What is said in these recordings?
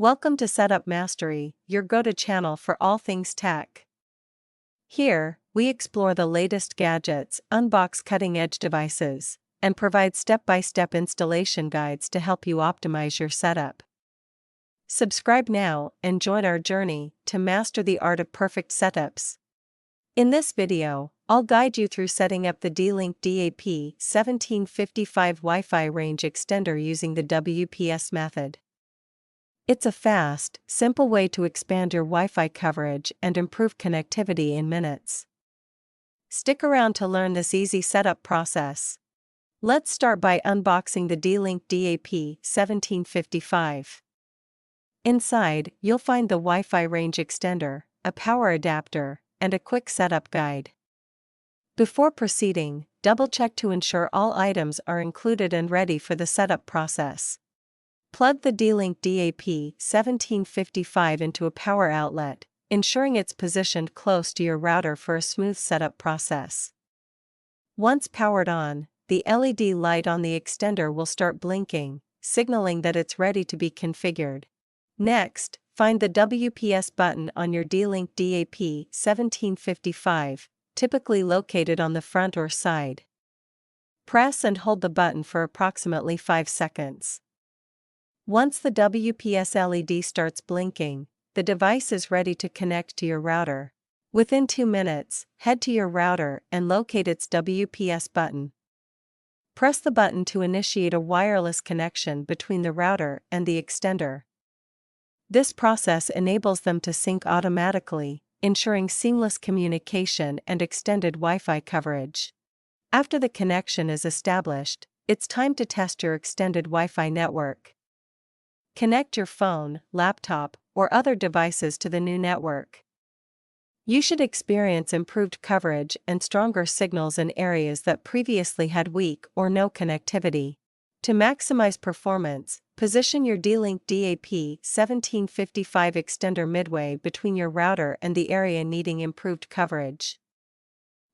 Welcome to Setup Mastery, your go-to channel for all things tech. Here, we explore the latest gadgets, unbox cutting-edge devices, and provide step-by-step installation guides to help you optimize your setup. Subscribe now and join our journey to master the art of perfect setups. In this video, I'll guide you through setting up the DAP-1755 Wi-Fi range extender using the WPS method. It's a fast, simple way to expand your Wi-Fi coverage and improve connectivity in minutes. Stick around to learn this easy setup process. Let's start by unboxing the DLinkDAP-1755. Inside, you'll find the Wi-Fi range extender, a power adapter, and a quick setup guide. Before proceeding, double-check to ensure all items are included and ready for the setup process. Plug the DLinkDAP-1755 into a power outlet, ensuring it's positioned close to your router for a smooth setup process. Once powered on, the LED light on the extender will start blinking, signaling that it's ready to be configured. Next, find the WPS button on your DLinkDAP-1755, typically located on the front or side. Press and hold the button for approximately 5 seconds. Once the WPS LED starts blinking, the device is ready to connect to your router. Within 2 minutes, head to your router and locate its WPS button. Press the button to initiate a wireless connection between the router and the extender. This process enables them to sync automatically, ensuring seamless communication and extended Wi-Fi coverage. After the connection is established, it's time to test your extended Wi-Fi network. Connect your phone, laptop, or other devices to the new network. You should experience improved coverage and stronger signals in areas that previously had weak or no connectivity. To maximize performance, position your DLinkDAP-1755 extender midway between your router and the area needing improved coverage.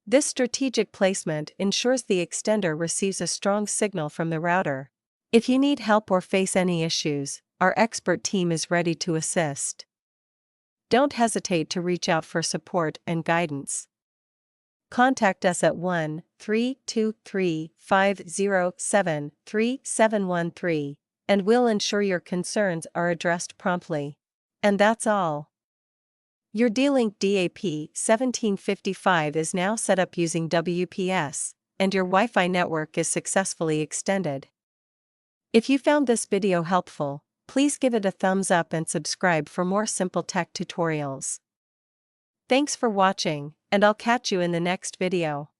This strategic placement ensures the extender receives a strong signal from the router. If you need help or face any issues, our expert team is ready to assist. Don't hesitate to reach out for support and guidance. Contact us at 1-323-507-3713, and we'll ensure your concerns are addressed promptly. And that's all. Your DLinkDAP-1755 is now set up using WPS, and your Wi-Fi network is successfully extended. If you found this video helpful, please give it a thumbs up and subscribe for more simple tech tutorials. Thanks for watching, and I'll catch you in the next video.